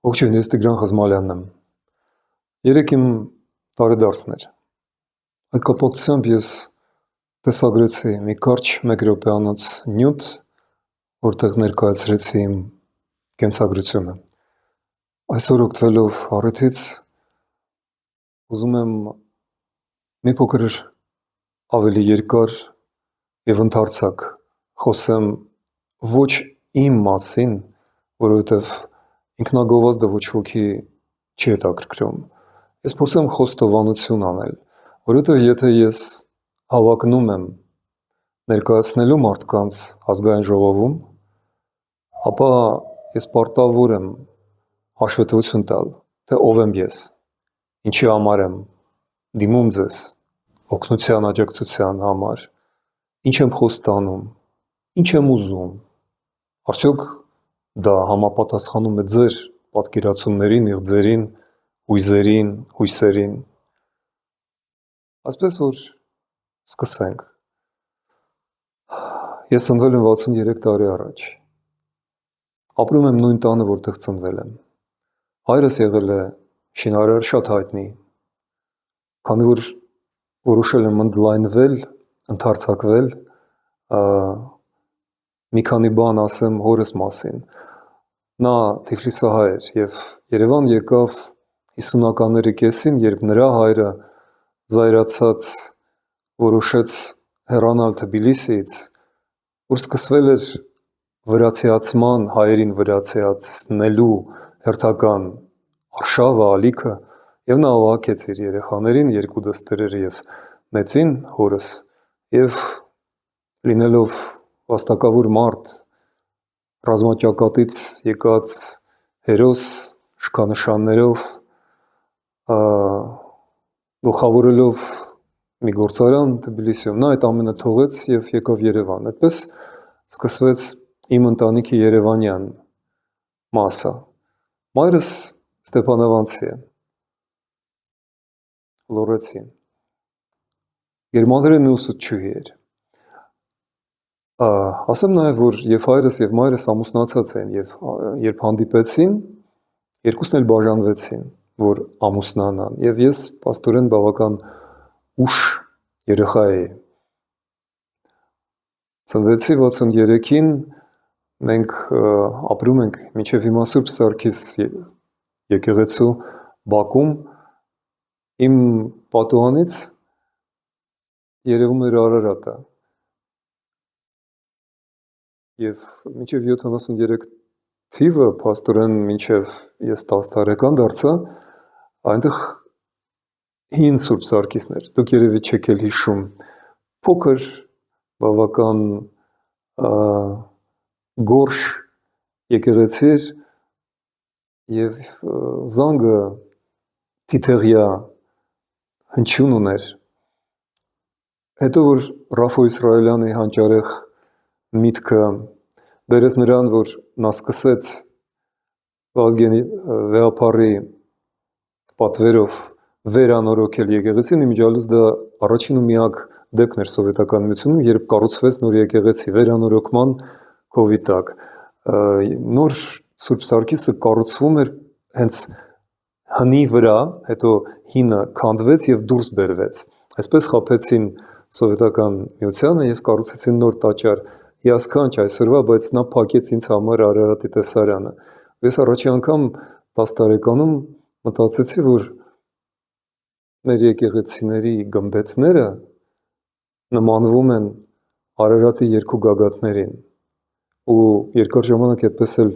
Ողջույն, ես Տիգրան Խզմալյանն եմ։ Երեկ իմ տարեդարձն էր։ Այդ կապակցությամբ ես տեսագրեցի մի կարճ մեկ րոպեանոց նյութ, որտեղ ներկայացրեցի իմ կենսագրությունը։ Այսօր օգտվելով առիթից ուզում եմ մի փոքր ավելի երկար եւ ընդարձակ խոսեմ ոչ իմ մասին, որովհետև ինքնագովազդը ոչ ոքի չի հետաքրքրում։ Ես փորձեմ խոստովանություն անել, որովհետև եթե ես հավակնում եմ ներկայացնելու մարդկանց ազգային ժողովում, ապա ես պարտավոր եմ հաշվետվություն տալ, թե ով եմ ես, ինչի համար եմ դիմում ձեզ, օգնության, աջակցության համար, ինչ եմ խոստանում, ինչ եմ ուզում, արդյոք դա համապատասխանում է ձեր պատկերացումներին, իղձերին, հույզերին, հույսերին։ Այսպես որ սկսենք։ Ես ծնվել եմ 63 տարի առաջ։ Ապրում եմ նույն տանը, որտեղ ծնվել եմ։ Հայրս եղել է շինարար շատ հայտնի, քանի որ որոշել եմ ընդլայնվել, ընդարձակվել, մի քանի բան ասեմ հորս մասին։ Նա Թիֆլիսահայ էր և Երևան եկավ 50-ականների կեսին, երբ նրա հայրը զայրացած որոշեց հեռանալ Թբիլիսիից, որ սկսվել էր վրացիացման, հայերին վրացիացնելու հերթական արշավը, ալիքը, և նա ավահակեց իր երեխաներին, 2 դստերերը և մեծին, հորս, և լինելով վաստակավոր մարդ, ռազմաճակատից եկած հերոս, շքանշաններով, գլխավորելով մի գործարան Թբիլիսիում, նա այդ ամենը թողեց և եկավ Երևան։ Այդպես սկսվեց իմ ընտանիքի երևանյան մասը։ Մայրս Ստեփանավանցի է, լոռեցի, գերմաներեն ուսուցչուհի էր։ Ասեմ նաև, որ և հայրս և մայրս ամուսնացած են, և երբ հանդիպեցին, երկուսն էլ բաժանվեցին, որ ամուսնանան, և ես փաստորեն բավական ուշ երեխա էի։ Ծնվեցի 63-ին, մենք ապրում ենք մինչև հիմա Սուրբ Սարգիս եկեղեցու բակում, իմ պատուհանից երևում էր Արարատը, և մինչև 73 թիվը, փաստորեն մինչև ես 10 տարեկան դարձա, այնտեղ հին Սուրբ Սարգիսն էր, դուք երևի չեք էլ հիշում, փոքր, բավական գորշ եկեղեցի էր և զանգը թիթեղյա հնչյուն ուներ։ Հետո որ Ռաֆո Իսրայելյանի հանճարեղ միտքը բերեց նրան, որ նա սկսեց Վազգենի վեհափառի պատվերով վերանորոգել եկեղեցին, իմիջիալուց դա առաջին ու միակ դեպքն էր Սովետական Միությունում, երբ կառուցվեց նոր եկեղեցի վերանորոգման քովի տակ։ Նոր Սուրբ Սարգիսը կառուցվում էր հենց հնի վրա, հետո հինը քանդվեց և դուրս բերվեց։ Այսպես խաբեցին Սովետական Միությանը և կառուցեցին նոր տաճար, հիասքանչ այսօրվա, բայց նա փակեց ինձ համար Արարատի տեսարանը։ Ես առաջին անգամ 10 տարեկանում մտածեցի, որ մեր եկեղեցիների գմբեթները նմանվում են Արարատի երկու գագաթներին, ու երկար ժամանակ այդպես էլ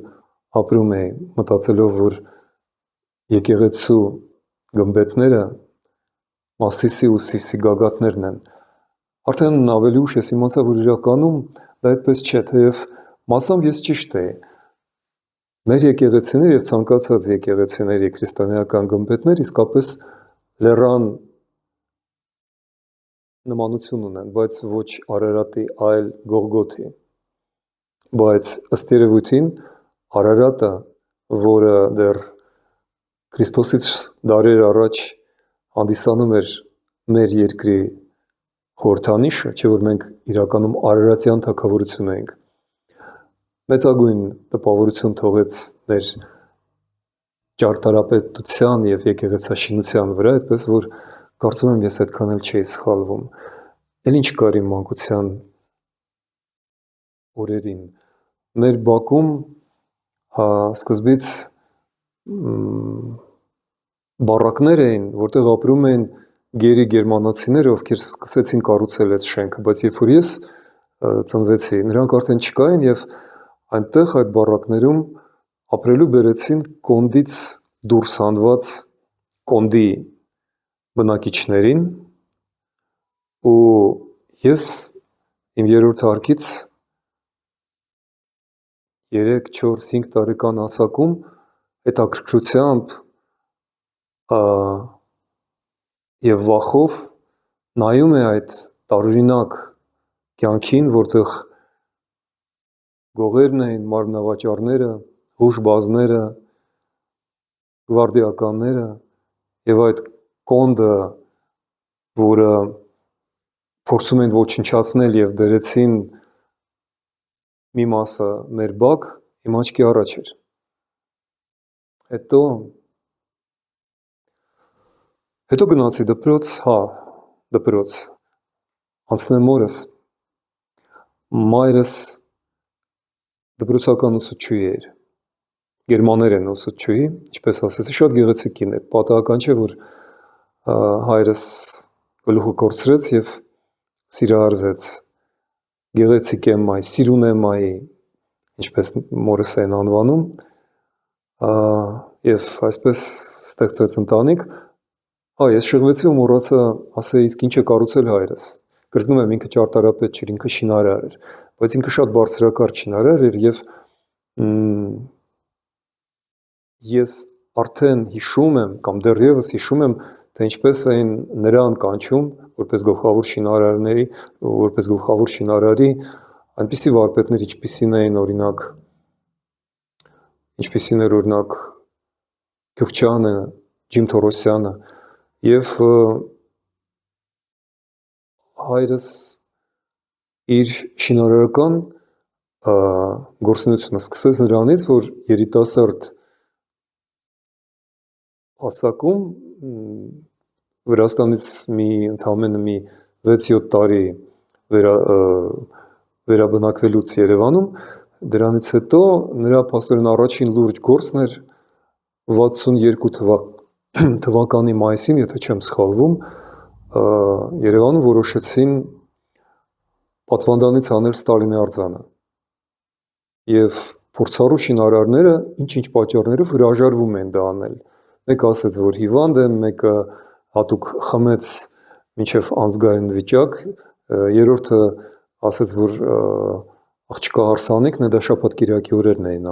ապրում էի, մտածելով, որ եկեղեցու գմբեթները Մասիսի ու Սիսի գագաթներն են։ Արդեն ավելի ուշ ես իմացա, որ իրականում դա այդպես չէ, թեև մասամբ ես ճիշտ էի։ Մեր եկեղեցիները և ցանկացած եկեղեցիների քրիստոնեական գմբեթներ իսկապես լեռան նմանություն ունեն, բայց ոչ Արարատի, այլ Գողգոթի։ Բայց ըստ երևույթին Արարատը, որը դեռ Քրիստոսից դարեր առաջ հանդիսանում էր մեր երկրի խորհրդանիշը, չէ՞ որ մենք իրականում արարատյան թագավորություն ենք, մեծագույն տպավորություն թողեց մեր ճարտարապետության եւ եկեղեցաշինության վրա, այդպես որ կարծում եմ ես այդքան էլ չէի սխալվում։ Էլ ինչ կար իմ մանկության օրերին։ Մեր բակում սկզբից բառակներ էին, որտեղ ապրում էին գերի գերմանացիները, ովքեր սկսեցին կառուցել այդ շենքը, բայց երբ որ ես ծնվեցի, նրանք արդեն չկային եւ այնտեղ այդ բառակներում ապրելու բերեցին կոնդից դուրս հանված կոնդի բնակիչներին ու ես իմ երրորդ հարկից 3, 4, 5 տարեկան հասակում հետաքրքրությամբ եւ վախով նայում է այդ տարօրինակ կյանքին, որտեղ գողերն էին, մարմնավաճառները, հուշբազները, գվարդիականները եւ այդ կոնդը, որը փորձում են ոչնչացնել եւ բերեցին մի մասը մեր բակ, իմ աչքի առաջ էր։ Հետո գնացի դպրոց, դպրոց, անցնեմ օրս, մայրս դպրոցական ուսուցչուհի էր, գերմաներեն ուսուցչուհի, ինչպես ասեցի, շատ գեղեցիկ կին էր, պատահական չէ, որ հայրս գլուխը կորցրեց եւ սիրահարվեց, գեղեցիկ Էմմայի, Սիրուն Էմմայի, ինչպես մորս են անվանում, եւ այսպես ստեղծվեց ընտանիք, ես շեղվեցի ու մոռացա ասել, իսկ ինչ է կառուցել հայրս, կրկնում եմ, ինքը ճարտարապետ չէր, ինքը շինարար էր, բայց ինքը շատ բարձրակարգ շինարար էր եւ ես արդեն հիշում եմ կամ դեռևս հիշում եմ, թե ինչպես էին նրան կանչում որպես գլխավոր շինարարների, որպես գլխավոր շինարարի այնպիսի վարպետներ, ինչպիսին էր օրինակ Գյուղչյանը, Ջիմ Թորոսյանը եւ հայրս իր շինարարական գործունեությունը սկսեց նրանից, որ երիտասարդ հասակում Վրաստանից ընդամենը 6-7 տարի վերաբնակվելուց Երևանում, դրանից հետո նրա փաստորեն առաջին լուրջ գործն էր 62 թվականի մայիսին, եթե չեմ սխալվում, Երևանում որոշեցին պատվանդանից անել Ստալինի արձանը եւ փորձառու շինարարները ինչ-ինչ պատճառներով հրաժարվում են դա անել։ Մեկը ասեց, որ հիվանդ է, մեկը հատուկ խմեց մինչև անզգայուն վիճակ, երրորդը ասեց, որ աղջկա հարսանիքն է, դա շաբաթ-կիրակի օրերն էին,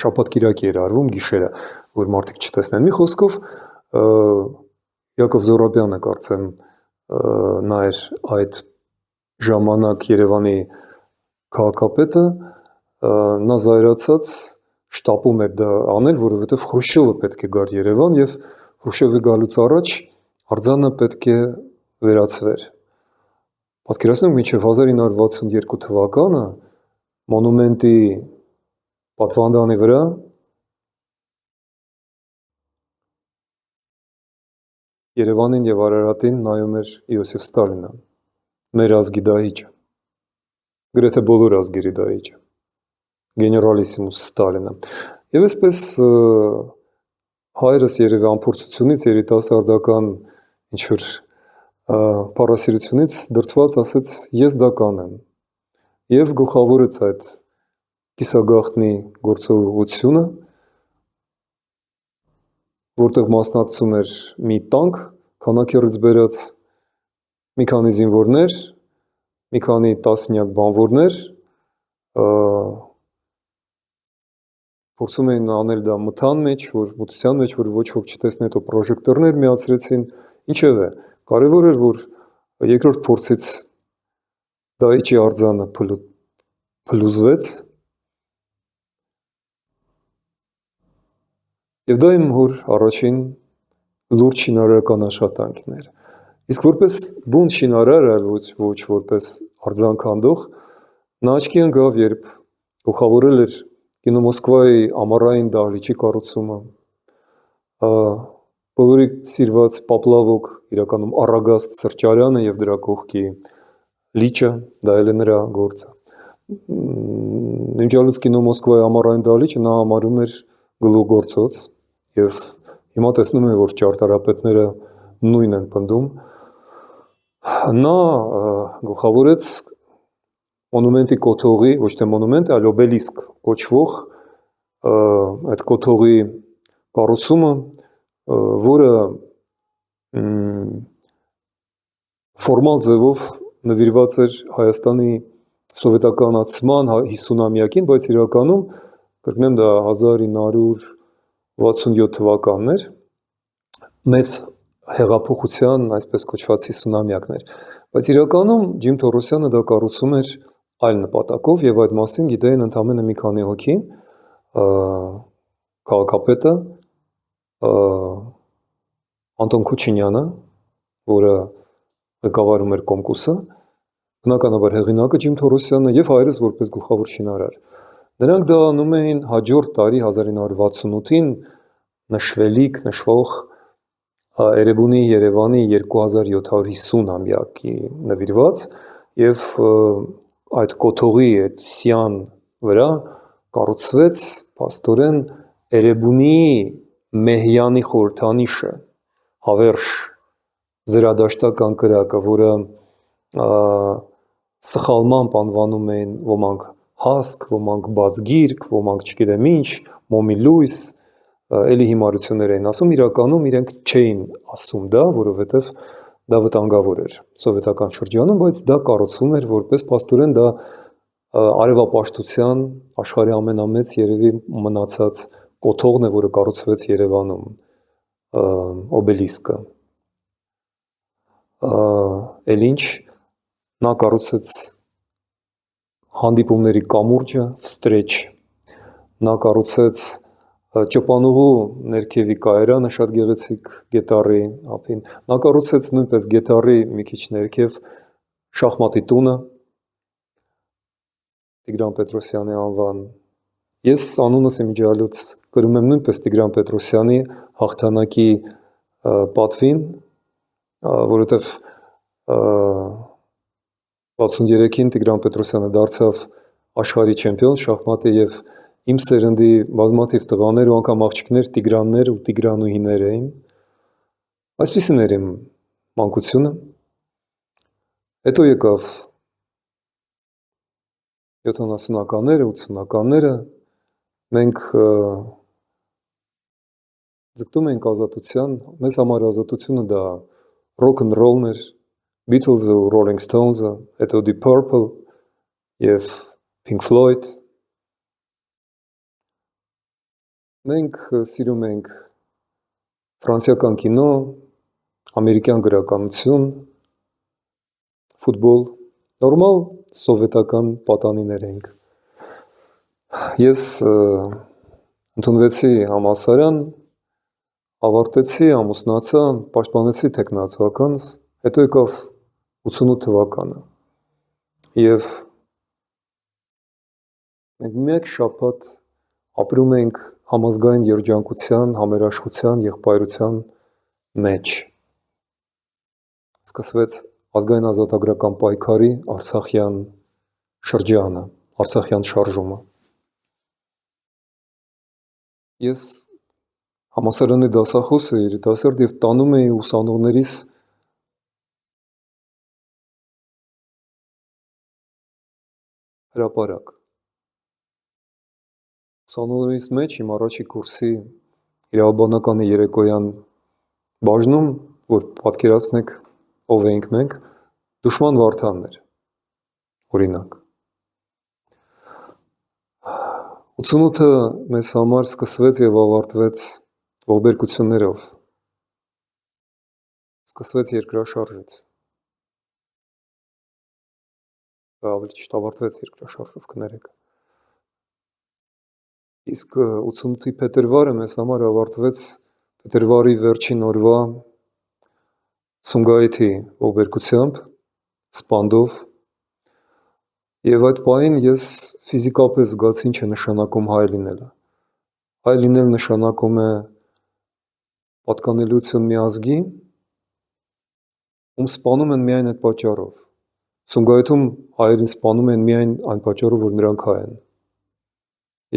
շաբաթ-կիրակի էր արվում գիշերը, որ մարդիկ չտեսնեն։ Մի խոսքով Յակով Զոհրաբյանը կարծեմ նա էր այդ ժամանակ Երևանի քաղաքապետը, նա զայրացած շտապում էր դա անել, որովհետև Խրուշչովը պետք է գար Երևան եւ Խրուշչովի գալուց առաջ արձանը պետք է վերացվեր։ Պատկերացնեք, մինչև 1962 թվականը մոնումենտի պատվանդանի վրա Երևանին եւ Արարատին նայում էր Իոսիֆ Ստալինը, մեր ազգի դահիճը, գրեթե բոլոր ազգերի դահիճը, գեներալիսիմուս Ստալինը։ Եվ այսպես հայրս երևի անփորձությունից, երիտասարդական ինչ-որ պարասիրությունից դրդված ասեց, ես դա կանեմ։ Եվ գլխավորեց այդ կիսագաղտնի գործողությունը, որտեղ մասնակցում էր մի տանկ, քանակերից բերած մի քանի զինվորներ, մի քանի տասնյակ բանվորներ, փորձում էին անել դա մթության մեջ, որ ոչ ոք չտեսնի, հետո պրոժեկտորներ միացրեցին, ինչևէ, կարևոր էր, որ երկրորդ փորձից դահիճի արձանը փլուզվեց, եւ դա իմ հոր առաջին լուրջ շինարարական աշխատանքն էր։ Իսկ որպես բուն շինարար, ոչ որպես արձանքանդող, նա աչքի ընկավ, երբ գլխավորել էր Կինո Մոսկվայի ամառային դահլիճի կառուցումը, բոլորի սիրված Պապլավոկ իրականում Առագաստ սրճարանը եւ դրա կողքի լիճը, դա էլ է նրա գործը։ Իմջալուց կինո Մոսկվայի ամառային դահլիճը նա համարում էր գլուխգործոց եւ հիմա տեսնում եմ, որ ճարտարապետները նույնն են պնդում։ Նա գլխավորեց մոնումենտի կոթողի, ոչ թե մոնումենտ, այլ օբելիսկ կոչվող այդ կոթողի կառուցումը, որը ֆորմալ ձևով նվիրված էր Հայաստանի սովետականացման 50-ամյակին, բայց իրականում կրկնեմ դա 1967 թվականներ, մեծ հեղափոխության, այսպես կոչված 50-ամյակներ, բայց իրականում Ջիմ Թորոսյանը դա կառուցում էր այլ նպատակով եւ այդ մասին գիտեին ընդամենը մի քանի հոգի, քաղաքապետը Անտոն Քուչինյանը, որը ղեկավարում էր Կոմկուսը, բնականաբար հեղինակը Ջիմ Թորոսյանը եւ հայրս որպես գլխավոր շինարար։ Նրանք դա անում էին հաջորդ տարի 1968-ին նշվող Էրեբունի Երևանի 2750-ամյակի նվիրված եւ այդ կոթողի այդ սյան վրա կառուցվեց փաստորեն Էրեբունի Մեհյանի խորհրդանիշը, հավերժ զրադաշտական կրակը, որը սխալմամբ անվանում էին ոմանք հասկ, ոմանք բացգիրք, ոմանք չգիտեմ ինչ, մոմի լույս, էլի հիմարություններ էին ասում, իրականում իրենք չէին ասում դա, որովհետև դա վտանգավոր էր սովետական շրջանում, բայց դա կառուցվում էր որպես փաստորեն դա արևապաշտության աշխարհի ամենամեծ երևի մնացած կոթողն է, որը կառուցվեց Երևանում, օբելիսկը։ Էլ ինչ, նա կառուցեց հանդիպումների կամուրջը, վստրեչ, նա կառուցեց ճպանուղու ներքևի կայարանը շատ գեղեցիկ գետառի ափին, նա կառուցեց նույնպես գետառի մի քիչ ներքև շախմատի տունը, Տիգրան Պետրոսյանի անվան։ Ես անունս իմիջիալուց կրում եմ նույնպես Տիգրան Պետրոսյանի հաղթանակի պատվին, որովհետև 63-ին Տիգրան Պետրոսյանը դարձավ աշխարհի չեմպիոն շախմատի եւ իմ սերնդի բազմաթիվ տղաներ ու անգամ աղջիկներ Տիգրաններ ու Տիգրանուհիներ էին։ Այսպիսին էր իմ մանկությունը։ Հետո եկավ 70-ականները, 80-ականները, մենք ձգտում էինք ազատության, մեզ համար ազատությունը դա rock-and-roll-ն էր, Beatles-ը ու Rolling Stones-ը, հետո Deep Purple եւ Pink Floyd։ Մենք սիրում ենք ֆրանսիական կինո, ամերիկյան գրականություն, ֆուտբոլ, նորմալ սովետական պատանիներ ենք։ Ես ընդունվեցի համալսարան, ավարտեցի, ամուսնացա, պաշտպանեցի թեկնածուականս, հետո եկավ 88 թվականը եւ մենք մեկ շաբաթ ապրում ենք համազգային երջանկության, համերաշխության, եղբայրության մեջ։ Սկսվեց ազգային ազատագրական պայքարի Արցախյան շրջանը, Արցախյան շարժումը։ Ես համալսարանի դասախոս էի, երիտասարդ եւ տանում էի ուսանողներիս հրապարակ։ Ուսանողներից մեջ իմ առաջի կուրսի իրավաբանականի երեկոյան բաժնում, որ պատկերացնեք ով էինք մենք, Դուշման Վարդանն էր, օրինակ։ 88-ը մեզ համար սկսվեց եւ ավարտվեց ողբերգություններով, սկսվեց երկրաշարժից, ավելի ճիշտ ավարտվեց երկրաշարժով, կներեք։ Իսկ 88-ի փետրվարը մեզ համար ավարտվեց փետրվարի վերջին օրվա Սումգայիթի ողբերգությամբ, սպանդով, Եվ այդ պահին ես ֆիզիկապես զգացի ինչ է նշանակում հայ լինելը։ Հայ լինել նշանակում է պատկանելություն մի ազգի, ում սպանում են միայն այդ պատճառով։ Սումգայիթում հայերին սպանում են միայն այն պատճառով, որ նրանք հայ են։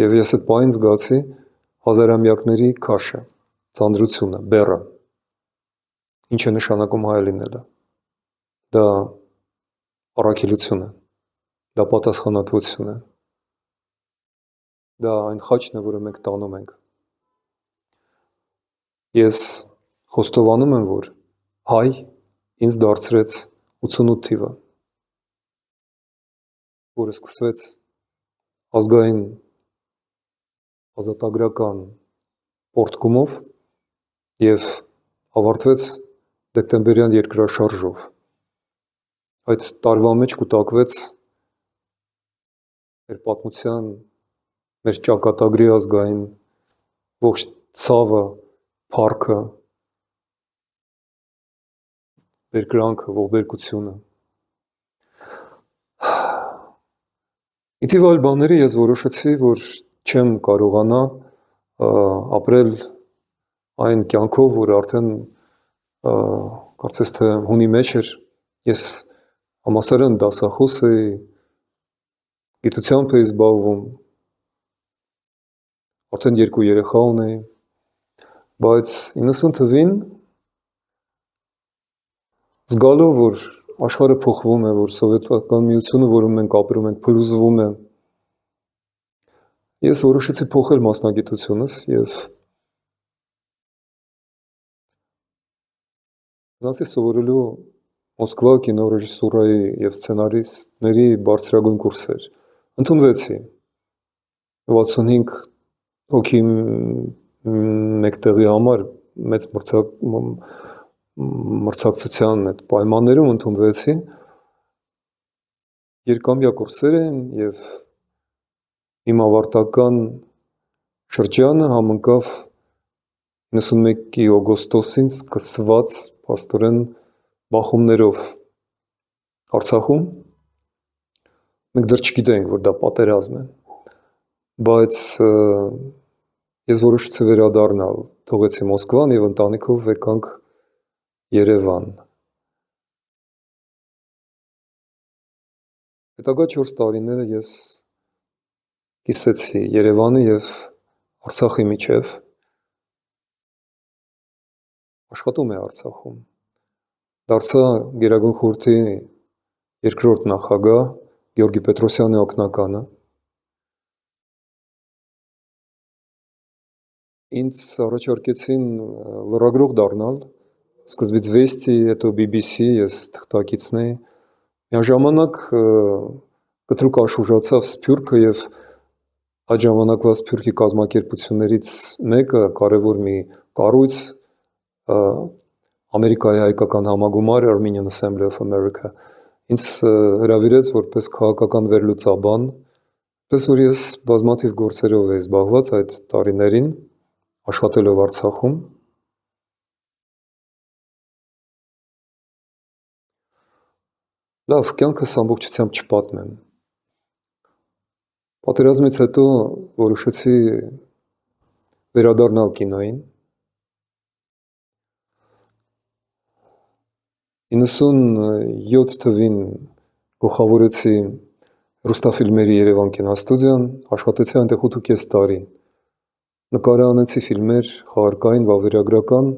Եվ ես այդ պահին զգացի հազարամյակների քաշը, ծանրությունը, բեռը։ Ինչ է նշանակում հայ լինելը։ Դա առաքելություն է, դա պատասխանատվություն է, դա այն խաչն է, որը մենք տանում ենք։ Ես խոստովանում եմ, որ հայ ինձ դարձրեց 88 թիվը, որը սկսվեց ազգային ազատագրական պորտկումով և ավարտվեց դեկտեմբերյան երկրաշարժով։ Այդ տարվա մեջ կուտակվեց մեր պատմության, մեր ճակատագրի ազգային ողջ ցավը, փառքը, բերկրանքը, ողբերգությունը։ Ի թիվ այլ բաների ես որոշեցի, որ չեմ կարողանա ապրել այն կյանքով, որ արդեն կարծես թե հունի մեջ էր։ Ես համալսարան դասախոս էի, գիտությամբ էի զբաղվում, արդեն 2 երեխա ունեի, բայց 90 թվին զգալով, որ աշխարհը փոխվում է, որ Սովետական միությունը, որում մենք ապրում ենք, փլուզվում է, ես որոշեցի փոխել մասնագիտությունս և գնացի սովորելու Մոսկվա կինոռեժիսուրայի և սցենարիստների բարձրագույն կուրսեր։ Ընդունվեցի 65 հոգի մեկտեղի համար մեծ մրցակցության այդ պայմաններում ընդունվեցի։ Երկամյա կուրսեր էին և իմ ավարտական շրջանը համընկավ 91-ի օգոստոսին սկսված փաստորեն բախումներով Արցախում։ Մենք դեռ չգիտենք, որ դա պատերազմ է, բայց ես որոշեցի վերադառնալ, թողեցի Մոսկվան և ընտանիքով եկանք Երևան։ Հետագա 4 տարիները ես կիսեցի Երևանի և Արցախի միջև, աշխատում էի Արցախում, դարձա Գերագույն խորհրդի 2-րդ նախագահ Գեորգի Պետրոսյանի օգնականը։ Ինձ առաջարկեցին լրագրող դառնալ, սկզբից Վեստի, հետո BBC, ես թղթակիցն էի։ Միաժամանակ կտրուկ աշխուժացավ Սփյուռքը և այդ ժամանակվա Սփյուռքի կազմակերպություններից մեկը, կարևոր մի կառույց, Ամերիկայի հայկական համագումարը Armenian Assembly of America, ինձ հրավիրեց որպես քաղաքական վերլուծաբան, պես որ ես բազմաթիվ գործերով էի զբաղված այդ տարիներին, աշխատելով Արցախում։ Լավ, կյանքս ամբողջությամբ չպատմեմ։ Պատերազմից հետո որոշեցի վերադառնալ կինոյին։ 97 թվին գլխավորեցի Հեռուստաֆիլմերի Երևան կինոստուդիան, աշխատեցի այնտեղ 8.5 տարի։ Նկարահանեցի ֆիլմեր, խաղարկային, վավերագրական։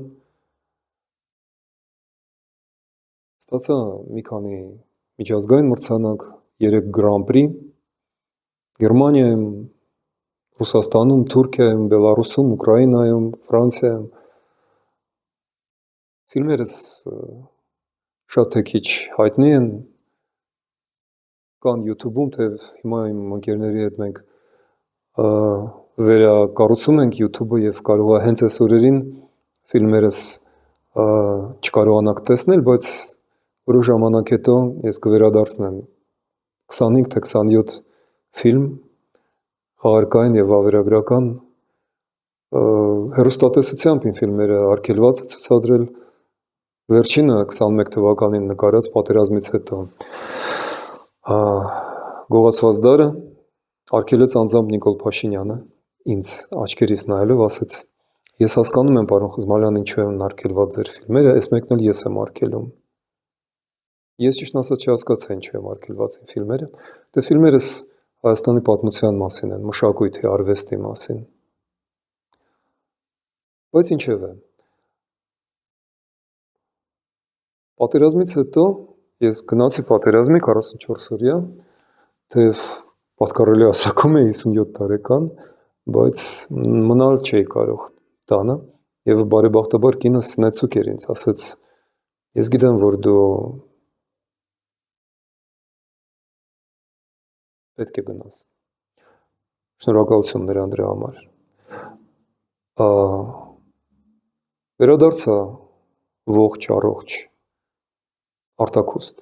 Ստացա մի քանի միջազգային մրցանակ, 3 Grand Prix Գերմանիայում, Ռուսաստանում, Թուրքիայում, Բելարուսում, Ուկրաինայում, Ֆրանսիայում։ Ֆիլմերս շատ թե քիչ հայտնի են, կան YouTube-ում, թեև հիմա իմ ընկերների հետ մենք վերակառուցում ենք YouTube-ը և կարող է հենց այս օրերին ֆիլմերս չկարողանաք տեսնել, բայց որոշ ժամանակ հետո ես կվերադարձնեմ 25 թե 27 ֆիլմ, խաղարկային և վավերագրական, հեռուստատեսությամբ իմ ֆիլմերը արգելված է ցուցադրել, վերջինը 21 թվականին նկարած պատերազմից հետո։ Գողացված դարը արգելեց անձամբ Նիկոլ Փաշինյանը, ինձ աչքերից նայելով ասեց. ես հասկանում եմ, պարոն Խզմալյան, ինչու են արգելված ձեր ֆիլմերը, այս մեկն էլ ես եմ արգելում։ Ես ճիշտ ասած չհասկացա ինչու եմ արգելված իմ ֆիլմերը, դե ֆիլմերս Հայաստանի պատմության մասին են, մշակույթի, արվեստի մասին։ Բայց ինչևէ, պատերազմից հետո ես գնացի պատերազմի 44 օրյա, թեև պատկառելի հասակում էի 57 տարեկան, բայց մնալ չէի կարող տանը, եւ բարեբախտաբար կինս նեցուկ էր ինձ, ասեց. ես գիտեմ, որ դու պետք է գնաս։ Շնորհակալություն նրան դրա համար։ Վերադարձա ողջ առողջ արտաքուստ։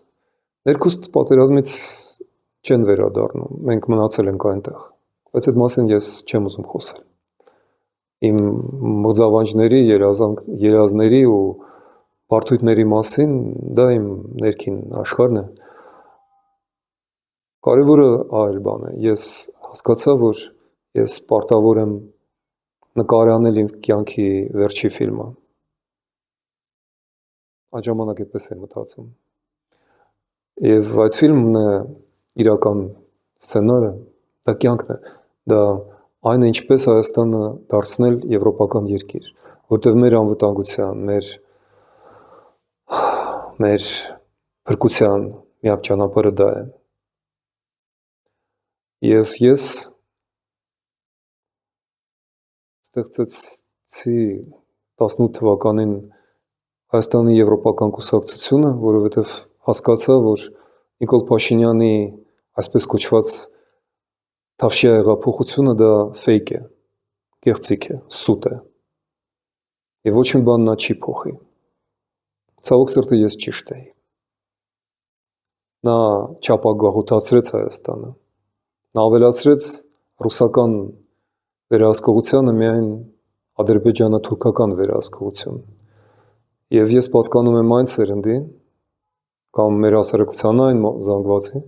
Ներքուստ պատերազմից չեն վերադառնում, մենք մնացել ենք այնտեղ, բայց այդ մասին ես չեմ ուզում խոսել։ Իմ մղձավանջների, երազների ու բարդույթների մասին դա իմ ներքին աշխարհն է։ Կարևորը այլ բան է, ես հասկացա, որ ես պարտավոր եմ նկարահանել իմ կյանքի վերջի ֆիլմը։ Այդ ժամանակ այդպես եմ մտածում։ Եվ այդ ֆիլմն է իրական սցենարը, դա կյանքն է, դա այն է, ինչպես Հայաստանը դարձնել եվրոպական երկիր, որտեղ մեր անվտանգության, մեր փրկության միակ ճանապարհը դա է։ Եվ ես ստեղծեցի 18 թվականին Հայաստանի եվրոպական կուսակցությունը, որովհետև հասկացա, որ Նիկոլ Փաշինյանի այսպես կոչված Թավշյա հեղափոխությունը դա ֆեյք է, կեղծիք է, սուտ է։ Եվ ոչ մի բան նա չի փոխի։ Ցավոք սրտի ես ճիշտ էի։ Նա չափագաղութացրեց Հայաստանը։ Նա ավելացրեց ռուսական վերահսկողությանը միայն ադրբեջանա-թուրքական վերահսկողություն։ Եվ ես պատկանում եմ այն սերնդին, կամ մեր հասարակության այն զանգվածի,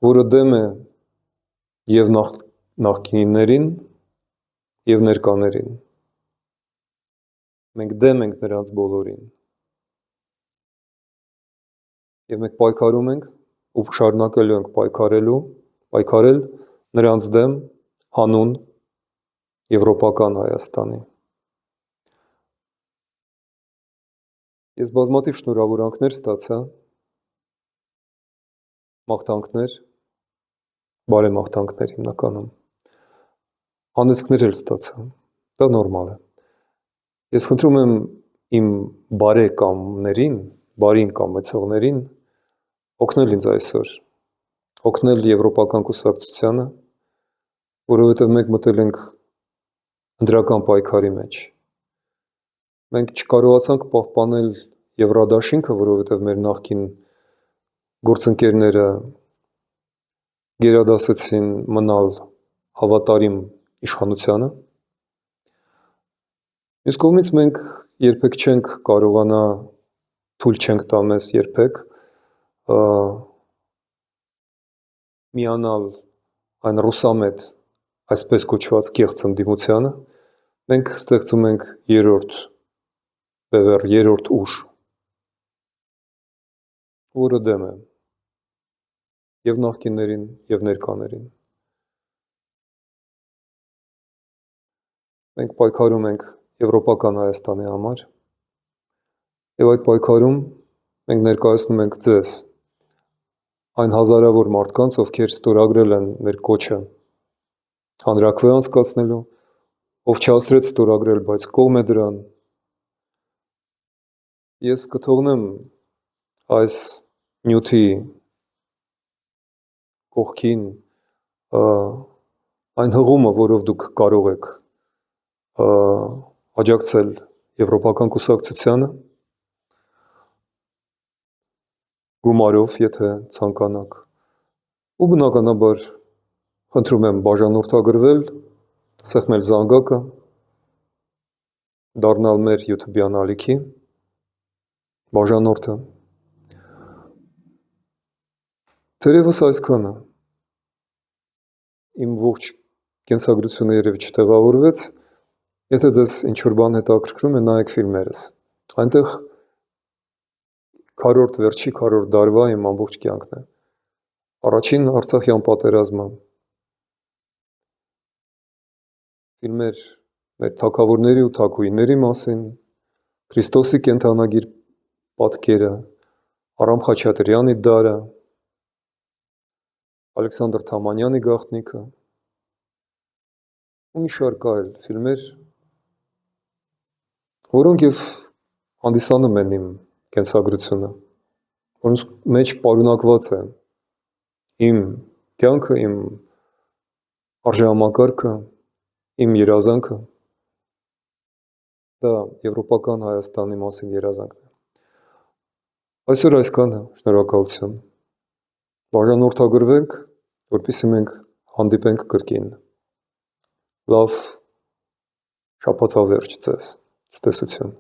որը դեմ է և նախկիններին, և ներկաներին։ Մենք դեմ ենք նրանց բոլորին։ Եվ մենք պայքարում ենք ու շարունակելու ենք պայքարել նրանց դեմ հանուն եվրոպական Հայաստանի։ Ես բազմաթիվ շնորհավորանքներ ստացա, մաղթանքներ, բարեմաղթանքներ հիմնականում, անեծքներ էլ ստացա, դա նորմալ է։ Ես խնդրում եմ իմ բարեկամներին, բարին կամեցողներին օգնել ինձ այսօր, օգնել եվրոպական կուսակցությանը, որովհետև մենք մտել ենք ընտրական պայքարի մեջ։ Մենք չկարողացանք պահպանել Եվրադաշինքը, որովհետև մեր նախկին գործընկերները գերադասեցին մնալ հավատարիմ իշխանությանը։ Մյուս կողմից մենք երբեք չենք կարողանա, թույլ չենք տա մեզ երբեք միանալ այն ռուսամետ, այսպես կոչված կեղծ ընդդիմությանը, մենք ստեղծում ենք երրորդ բևեռ, երրորդ ուժ, որը դեմ է և նախկիններին, և ներկաներին։ Մենք պայքարում ենք եվրոպական Հայաստանի համար, և այդ պայքարում մենք ներկայացնում ենք ձեզ, այն հազարավոր մարդկանց, ովքեր ստորագրել են մեր կոչը հանրաքվե անցկացնելու, ով չհասցրեց ստորագրել, բայց կողմ է դրան։ Ես կթողնեմ այս նյութի կողքին այն հղումը, որով դուք կարող եք աջակցել եվրոպական կուսակցությանը, գումարով, եթե ցանկանաք, ու բնականաբար խնդրում եմ բաժանորդագրվել, սեղմել զանգակը, դառնալ մեր YouTube-յան ալիքի բաժանորդը։ Թերևս այսքանը։ իմ ողջ կենսագրությունը երևի չտեղավորվեց, եթե ձեզ ինչ-որ բան հետաքրքրում է, նայեք ֆիլմերս, այնտեղ վերջի քառորդ դարվա իմ ամբողջ կյանքն է, առաջին Արցախյան պատերազմը, ֆիլմեր մեր թագավորների ու թագուհիների մասին, Քրիստոսի կենդանագիր պատկերը, Արամ Խաչատրյանի դարը, Ալեքսանդր Թամանյանի գաղտնիքը, ու մի շարք այլ ֆիլմեր, որոնք և հանդիսանում են իմ կենսագրությունը, որոնց մեջ պարունակված է իմ կյանքը, իմ արժեհամակարգը, իմ երազանքը, դա եվրոպական Հայաստանի մասին երազանքն է։ Այսօր այսքանը, շնորհակալություն, բաժանորդագրվենք, որպեսզի մենք հանդիպենք կրկին, լավ շաբաթվա վերջ ձեզ, ցտեսություն։